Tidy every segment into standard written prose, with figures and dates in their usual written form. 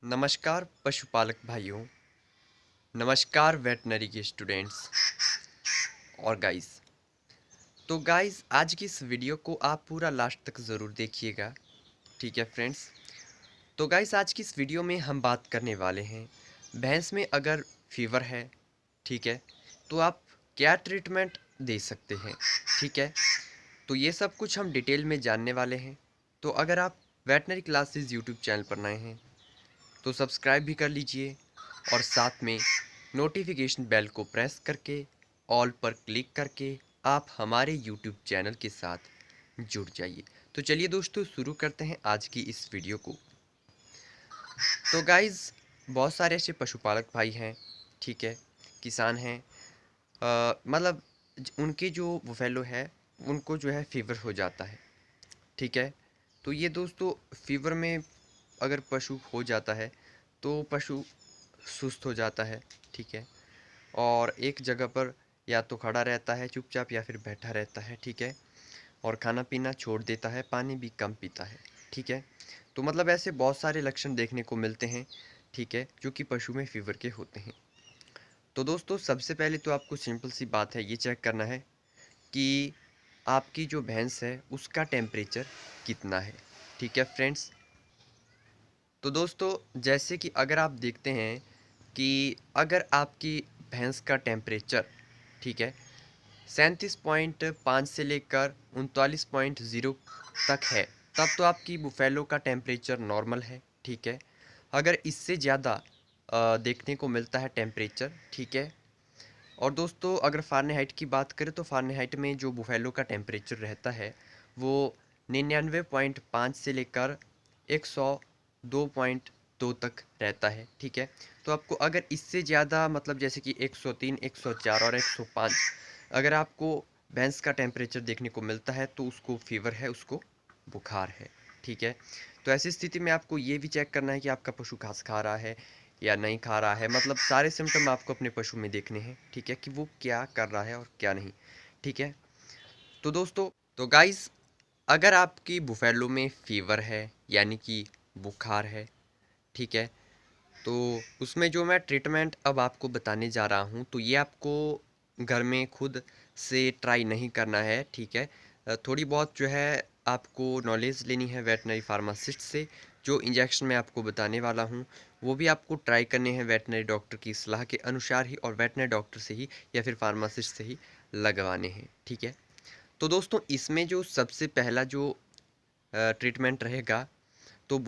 नमस्कार पशुपालक भाइयों। नमस्कार वेटनरी के स्टूडेंट्स और गाइस। तो गाइस, आज की इस वीडियो को आप पूरा लास्ट तक ज़रूर देखिएगा। ठीक है फ्रेंड्स। तो गाइस, आज की इस वीडियो में हम बात करने वाले हैं भैंस में अगर फीवर है, ठीक है, तो आप क्या ट्रीटमेंट दे सकते हैं। ठीक है, तो ये सब कुछ हम डिटेल में जानने वाले हैं। तो अगर आप वेटनरी क्लासेस यूट्यूब चैनल पर नए हैं तो सब्सक्राइब भी कर लीजिए और साथ में नोटिफिकेशन बेल को प्रेस करके ऑल पर क्लिक करके आप हमारे यूट्यूब चैनल के साथ जुड़ जाइए। तो चलिए दोस्तों, शुरू करते हैं आज की इस वीडियो को। तो गाइज़, बहुत सारे ऐसे पशुपालक भाई हैं, ठीक है, किसान हैं, मतलब उनके जो बुफेलो है उनको जो है फीवर हो जाता है। ठीक है, तो ये दोस्तों फीवर में अगर पशु हो जाता है तो पशु सुस्त हो जाता है। ठीक है, और एक जगह पर या तो खड़ा रहता है चुपचाप या फिर बैठा रहता है। ठीक है, और खाना पीना छोड़ देता है, पानी भी कम पीता है। ठीक है, तो मतलब ऐसे बहुत सारे लक्षण देखने को मिलते हैं, ठीक है, जो कि पशु में फीवर के होते हैं। तो दोस्तों, सबसे पहले तो आपको सिंपल सी बात है, ये चेक करना है कि आपकी जो भैंस है उसका टेम्परेचर कितना है। ठीक है फ्रेंड्स। तो दोस्तों, जैसे कि अगर आप देखते हैं कि अगर आपकी भैंस का टेम्परेचर, ठीक है, 37.5 से लेकर 39.0 तक है, तब तो आपकी बुफेलो का टेम्परेचर नॉर्मल है। ठीक है, अगर इससे ज़्यादा देखने को मिलता है टेम्परेचर, ठीक है, और दोस्तों अगर फ़ारेनहाइट की बात करें तो फ़ारेनहाइट में जो बुफेलो का टेम्परेचर रहता है वो 99.5 से लेकर 102.2 तक रहता है। ठीक है, तो आपको अगर इससे ज़्यादा मतलब जैसे कि 103, 104 और 105 अगर आपको भैंस का टेम्परेचर देखने को मिलता है तो उसको फीवर है, उसको बुखार है। ठीक है, तो ऐसी स्थिति में आपको ये भी चेक करना है कि आपका पशु घास खा रहा है या नहीं खा रहा है, मतलब सारे सिम्टम आपको अपने पशु में देखने हैं। ठीक है, कि वो क्या कर रहा है और क्या नहीं। ठीक है, तो दोस्तों, तो गाइस, अगर आपकी बुफेलो में फीवर है यानी कि बुखार है, ठीक है, तो उसमें जो मैं ट्रीटमेंट अब आपको बताने जा रहा हूँ तो ये आपको घर में खुद से ट्राई नहीं करना है। ठीक है, थोड़ी बहुत जो है आपको नॉलेज लेनी है वेटनरी फार्मासिस्ट से। जो इंजेक्शन मैं आपको बताने वाला हूँ वो भी आपको ट्राई करने हैं वेटनरी डॉक्टर की सलाह के अनुसार ही, और वेटनरी डॉक्टर से ही या फिर फार्मासिस्ट से ही लगवाने हैं। ठीक है, तो दोस्तों इसमें जो सबसे पहला जो ट्रीटमेंट रहेगा तो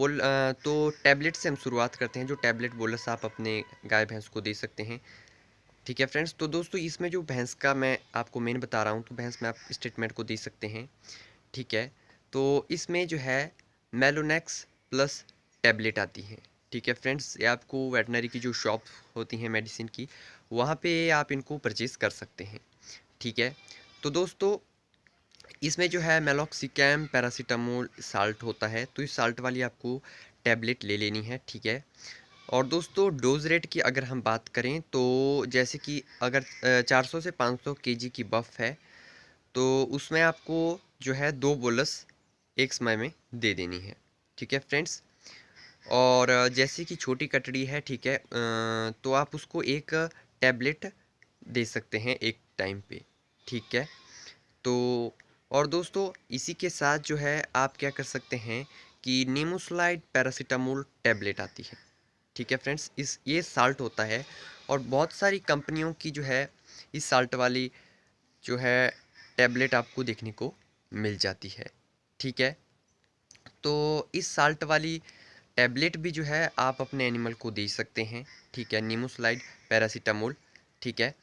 टैबलेट से हम शुरुआत करते हैं। जो टैबलेट बोलस आप अपने गाय भैंस को दे सकते हैं। ठीक है फ्रेंड्स, तो दोस्तों इसमें जो भैंस का मैं आपको मेन बता रहा हूँ तो भैंस में आप इस ट्रीटमेंट को दे सकते हैं। ठीक है, तो इसमें जो है मेलोनेक्स प्लस टैबलेट आती हैं। ठीक है फ्रेंड्स, ये आपको वेटनरी की जो शॉप होती हैं मेडिसिन की, वहाँ पे आप इनको परचेज़ कर सकते हैं। ठीक है, तो दोस्तों इसमें जो है मेलोक्सिकैम पैरासीटामोल साल्ट होता है, तो इस साल्ट वाली आपको टैबलेट ले लेनी है। ठीक है, और दोस्तों डोज रेट की अगर हम बात करें तो जैसे कि अगर 400 से 500 केजी की बफ है तो उसमें आपको जो है 2 बोलस एक समय में दे देनी है। ठीक है फ्रेंड्स, और जैसे कि छोटी कटड़ी है, ठीक है, तो आप उसको एक टैबलेट दे सकते हैं एक टाइम पे। ठीक है, तो और दोस्तों इसी के साथ जो है आप क्या कर सकते हैं कि नीमोसलाइड पैरासीटामोल टैबलेट आती है। ठीक है फ्रेंड्स, इस ये साल्ट होता है और बहुत सारी कंपनियों की जो है इस साल्ट वाली जो है टैबलेट आपको देखने को मिल जाती है। ठीक है, तो इस साल्ट वाली टैबलेट भी जो है आप अपने एनिमल को दे सकते हैं। ठीक है, नीमोसलाइड पैरासीटामोल। ठीक है,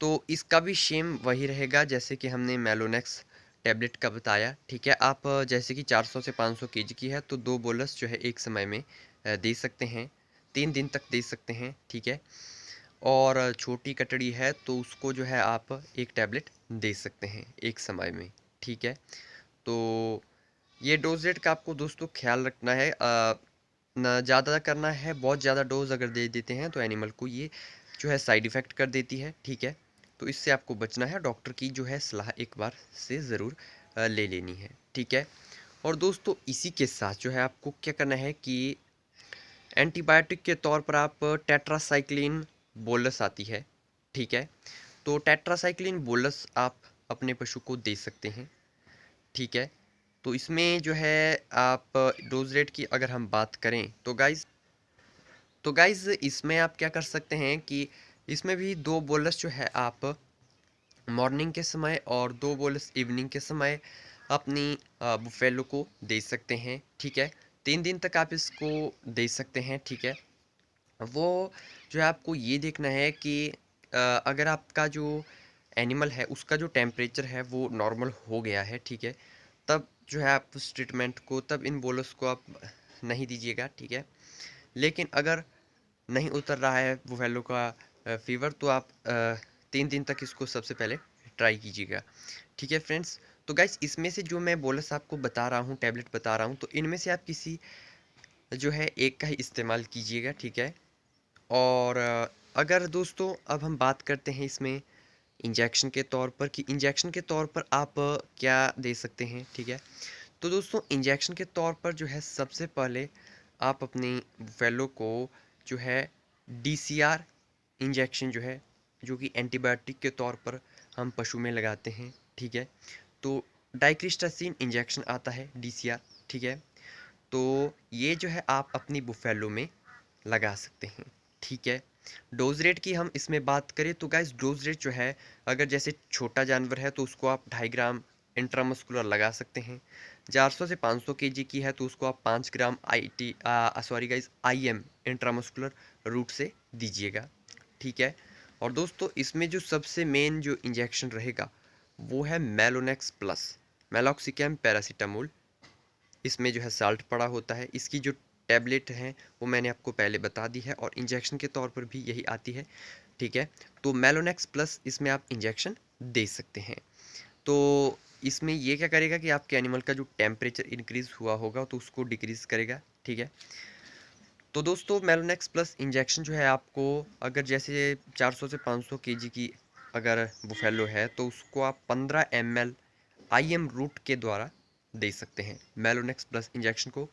तो इसका भी सेम वही रहेगा जैसे कि हमने मेलोनेक्स टैबलेट का बताया। ठीक है, आप जैसे कि 400 से 500 केजी की है तो 2 बोलस जो है एक समय में दे सकते हैं, 3 दिन तक दे सकते हैं। ठीक है, और छोटी कटड़ी है तो उसको जो है आप एक टैबलेट दे सकते हैं एक समय में। ठीक है, तो ये डोज रेट का आपको दोस्तों ख्याल रखना है, ना ज़्यादा करना है। बहुत ज़्यादा डोज अगर दे देते हैं तो एनिमल को ये जो है साइड इफ़ेक्ट कर देती है। ठीक है, तो इससे आपको बचना है, डॉक्टर की जो है सलाह एक बार से ज़रूर ले लेनी है। ठीक है, और दोस्तों इसी के साथ जो है आपको क्या करना है कि एंटीबायोटिक के तौर पर आप टेट्रासाइक्लिन बोलस आती है, ठीक है। तो टेट्रासाइक्लिन बोलस आप अपने पशु को दे सकते हैं, ठीक है। तो इसमें जो है आप डोज रेट की अगर हम बात करें तो गाइज़ इसमें आप क्या कर सकते हैं कि इसमें भी 2 बोलस जो है आप मॉर्निंग के समय और 2 बोलस इवनिंग के समय अपनी बुफेलो को दे सकते हैं, ठीक है। 3 दिन तक आप इसको दे सकते हैं, ठीक है। वो जो है आपको ये देखना है कि अगर आपका जो एनिमल है उसका जो टेम्परेचर है वो नॉर्मल हो गया है, ठीक है, तब जो है आप उस ट्रीटमेंट को तब इन बोलस को आप नहीं दीजिएगा, ठीक है। लेकिन अगर नहीं उतर रहा है बुफेलो का फीवर, तो आप 3 दिन तक इसको सबसे पहले ट्राई कीजिएगा, ठीक है फ्रेंड्स। तो गाइस इसमें से जो मैं बोलस आपको बता रहा हूँ, टैबलेट बता रहा हूँ, तो इनमें से आप किसी जो है एक का ही इस्तेमाल कीजिएगा, ठीक है। और अगर दोस्तों अब हम बात करते हैं इसमें इंजेक्शन के तौर पर कि इंजेक्शन के तौर पर आप क्या दे सकते हैं, ठीक है। तो दोस्तों इंजेक्शन के तौर पर जो है सबसे पहले आप अपनी बुफेलो को जो है डीसीआर इंजेक्शन जो है, जो कि एंटीबायोटिक के तौर पर हम पशु में लगाते हैं, ठीक है। तो डाइक्रिस्टासिन इंजेक्शन आता है डीसीआर, ठीक है। तो ये जो है आप अपनी बुफेलो में लगा सकते हैं, ठीक है। डोज रेट की हम इसमें बात करें तो गाइस डोज रेट जो है, अगर जैसे छोटा जानवर है तो उसको आप 2.5 ग्राम इंट्रामस्कुलर लगा सकते हैं। 400 से 500 केजी की है तो उसको आप 5 gram sorry guys IM intramuscular route से दीजिएगा, ठीक है। और दोस्तों इसमें जो सबसे मेन जो इंजेक्शन रहेगा वो है मेलोनेक्स प्लस, मेलॉक्सिकैम पैरासीटामोल। इसमें जो है साल्ट पड़ा होता है, इसकी जो टैबलेट हैं वो मैंने आपको पहले बता दी है और इंजेक्शन के तौर पर भी यही आती है, ठीक है। तो मेलोनेक्स प्लस इसमें आप इंजेक्शन दे सकते हैं। तो इसमें ये क्या करेगा कि आपके एनिमल का जो टेम्परेचर इंक्रीज़ हुआ होगा तो उसको डिक्रीज़ करेगा, ठीक है। तो दोस्तों मेलोनेक्स प्लस इंजेक्शन जो है आपको अगर जैसे 400 से 500 केजी की अगर बुफेलो है तो उसको आप 15 ml आईएम रूट के द्वारा दे सकते हैं मेलोनेक्स प्लस इंजेक्शन को।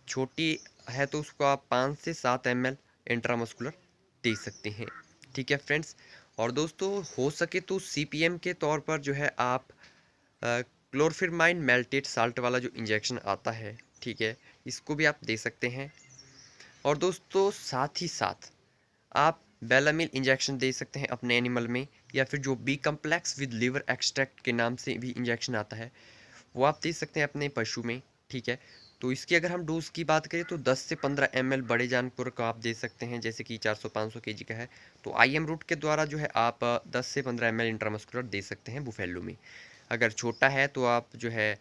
छोटी है तो उसको आप 5 से 7 ml इंट्रामस्कुलर दे सकते हैं, ठीक है फ्रेंड्स। और दोस्तों हो सके तो सीपीएम के तौर पर जो है आप क्लोरफिरमाइन मेल्टेट साल्ट वाला जो इंजेक्शन आता है, ठीक है, इसको भी आप दे सकते हैं। और दोस्तों साथ ही साथ आप बेलामिल इंजेक्शन दे सकते हैं अपने एनिमल में, या फिर जो B complex with liver extract के नाम से भी इंजेक्शन आता है वो आप दे सकते हैं अपने पशु में, ठीक है। तो इसकी अगर हम डोज की बात करें तो 10 से 15 ml बड़े जानवर को आप दे सकते हैं, जैसे कि 400-500 केजी का है तो आईएम रूट के द्वारा जो है आप 10 से 15 ml इंट्रामस्कुलर दे सकते हैं बुफेलो में। अगर छोटा है तो आप जो है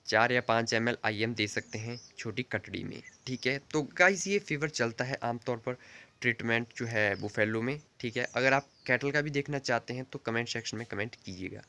4 या 5 ml आईएम दे सकते हैं छोटी कटड़ी में, ठीक है। तो गाइस ये फीवर चलता है आमतौर पर ट्रीटमेंट जो है बुफेलो में, ठीक है। अगर आप कैटल का भी देखना चाहते हैं तो कमेंट सेक्शन में कमेंट कीजिएगा।